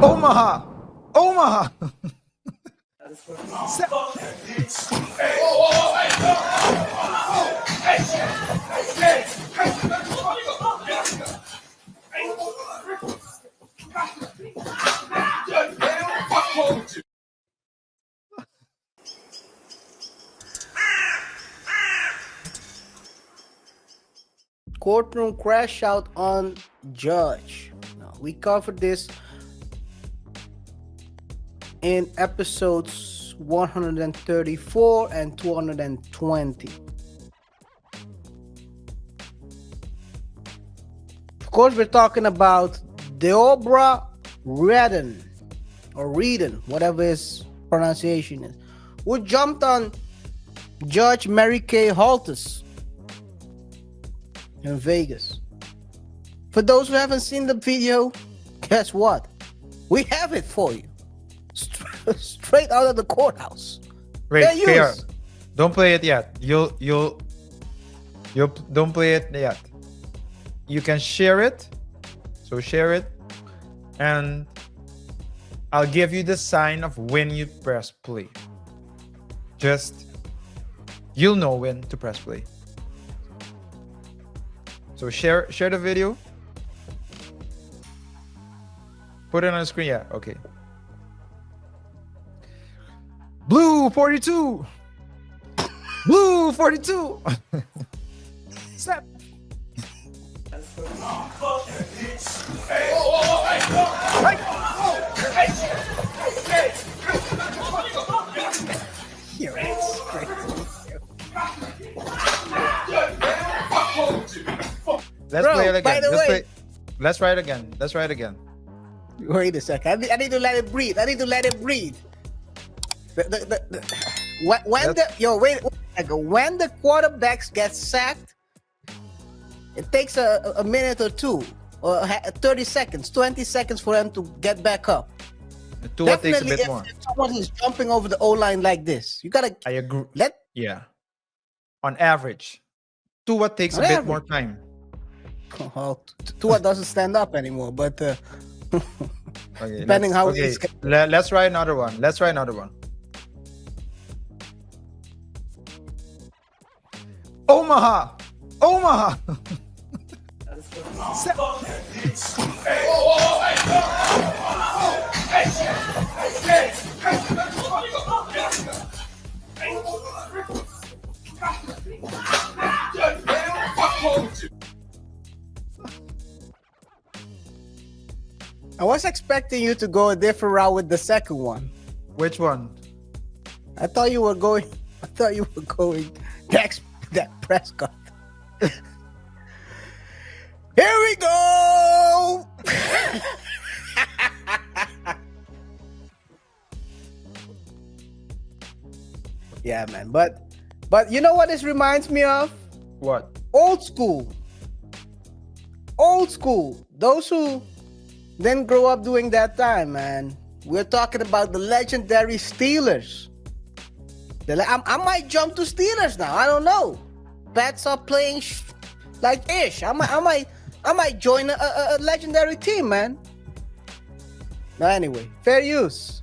Omaha! Omaha! Courtroom crash out on judge. Now, we covered this in episodes 134 and 220. Of course, we're talking about Deobra Redden, or Redden, whatever his pronunciation is, who jumped on Judge Mary Kay Holtis in Vegas. For those who haven't seen the video, guess what? We have it for you. Straight out of the courthouse. Wait, KaiR, don't play it yet. You'll don't play it yet. You can share it. So share it. And I'll give you the sign of when you press play. Just, you'll know when to press play. So share the video. Put it on the screen. Yeah, okay. Blue 42. Blue 42. Snap. Let's play it again. By the way, let's try it again. Let's try it again. Wait a second. I need to let it breathe. I need to let it breathe. When the quarterbacks get sacked, it takes a minute or two, or 30 seconds, 20 seconds for them to get back up. Tua takes a bit more. If someone is jumping over the O-line like this, you gotta. I agree. Yeah. On average, Tua takes a bit more time. Well, Tua doesn't stand up anymore, but okay, depending how okay. Let's try another one. Let's try another one. Omaha! Omaha! I was expecting you to go a different route with the second one. Which one? I thought you were going next that Prescott. Here we go. Yeah, man. But you know what this reminds me of? What? Old school. Old school. Those who didn't grow up during that time, man. We're talking about the legendary Steelers. I might jump to Steelers now. I don't know. Pats are playing like ish. I might join a legendary team, man. No, anyway, fair use.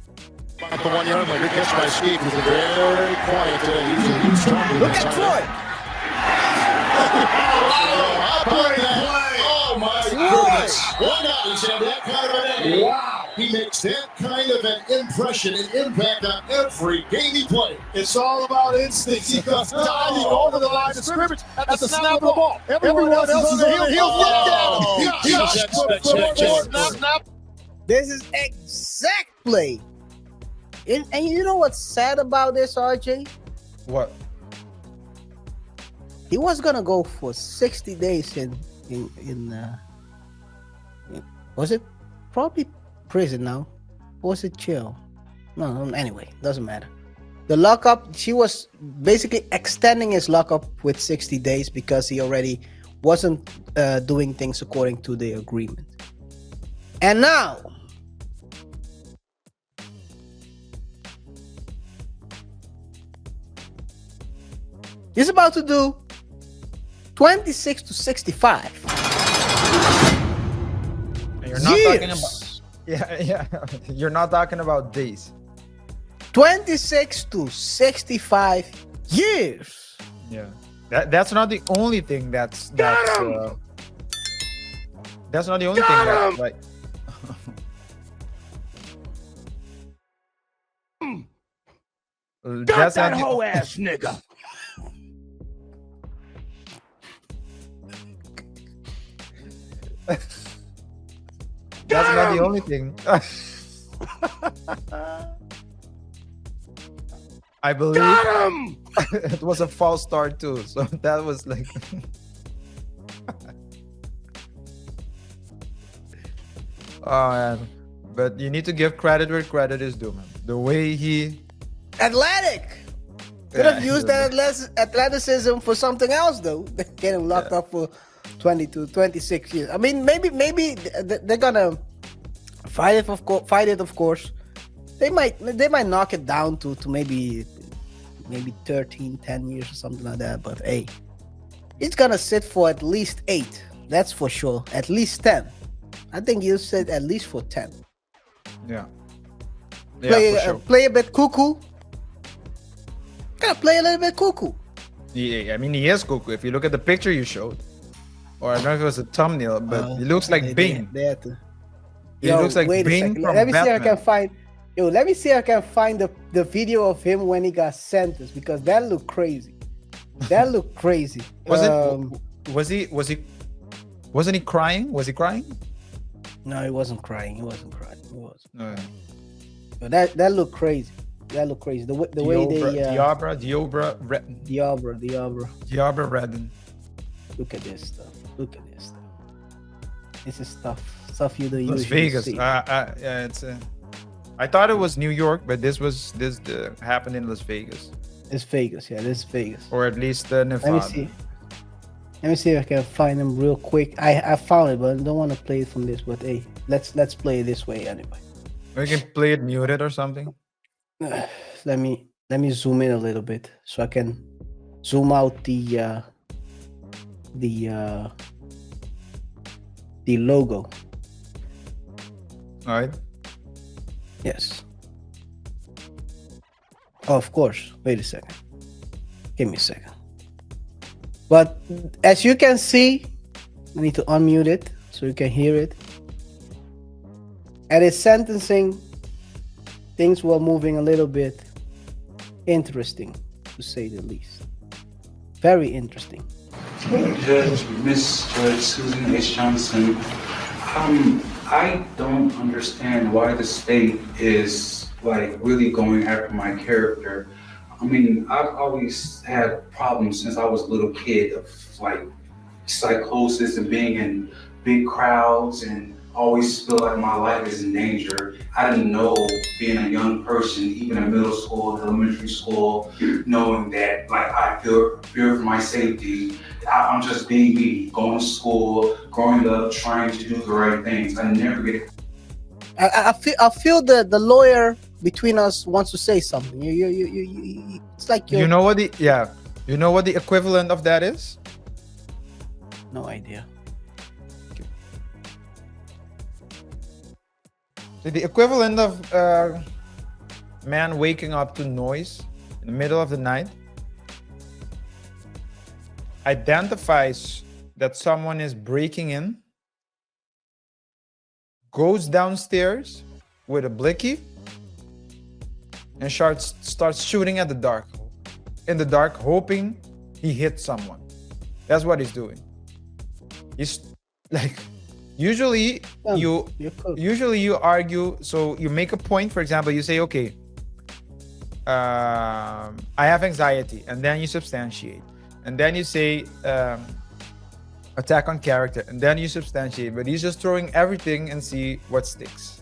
About the 1 yard line. Good catch by Steve. He's very quiet today. Look at Troy. Oh my goodness! Why not? He's had that kind of an day. Wow! He makes that kind of an impression and impact on every game he plays. It's all about instincts. He comes diving over the line of scrimmage at the snap of the ball. Everyone else is on the heel. This is exact play. And you know what's sad about this, RJ? What? He was gonna go for 60 days in was it probably prison now? Or was it jail? No, anyway, doesn't matter. The lockup, she was basically extending his lockup with 60 days because he already wasn't doing things according to the agreement. And now, he's about to do 26 to 65. And you're not talking about Yeah. You're not talking about days. 26 to 65 years. Yeah. That's not the only thing that's not the only thing that's like. That's not the, ass nigga. that's not the only thing. I believe it was a false start too. So that was like oh man. But you need to give credit where credit is due, man. The way he Athletic. Could have used that athleticism for something else, though. Get him locked up for 20 to 26 years. I mean, maybe they're gonna fight it. Of course, they might knock it down to maybe 13, 10 years or something like that. But hey, it's gonna sit for at least 8. That's for sure. At least 10. I think you said at least for 10. yeah. Play, For sure. play a bit cuckoo. Gotta play a little bit cuckoo. Yeah, I mean, he is cuckoo. If you look at the picture you showed, or I don't know if it was a thumbnail, but he looks like Bing. They had to. He looks like wait a Bing second. from Let me see if I Batman. can find. Let me see if I can find the video of him when he got sentenced, because that looked crazy. That looked crazy. Was he wasn't he crying? Was he crying? No, he wasn't crying. He wasn't crying. He wasn't. No. But that looked crazy. That looked crazy. The way they Diabra Redden. Look at this stuff. Look at this stuff. This is stuff you don't Las usually Vegas. see. Yeah, it's. I thought it was New York, but this happened in Las Vegas, It's Vegas. Yeah, this is Vegas. or at least Nevada. Let me see. Let me see if I can find them real quick. I found it, but I don't want to play it from this. But hey, let's play it this way anyway. We can play it muted or something. Let me zoom in a little bit so I can zoom out the logo. All right. Yes. Oh, of course. Wait a second. Give me a second. But as you can see, I need to unmute it so you can hear it. At his sentencing, things were moving a little bit interesting, to say the least. Very interesting. Judge, Miss Judge Susan H. Johnson, I don't understand why the state is like really going after my character. I mean, I've always had problems since I was a little kid of like psychosis and being in big crowds and always feel like my life is in danger. I didn't know, being a young person, even in middle school, elementary school, knowing that like I fear for my safety. I'm just being me, going to school, growing up, trying to do the right things. I never get. I feel the lawyer between us wants to say something. You it's like You know what the equivalent of that is? no idea. The equivalent of man waking up to noise in the middle of the night identifies that someone is breaking in, goes downstairs with a blicky, and starts shooting at the dark, in the dark, hoping he hits someone. That's what he's doing. He's like, usually you argue. So you make a point. For example, you say, okay, I have anxiety, and then you substantiate, and then you say attack on character, and then you substantiate. But he's just throwing everything and see what sticks.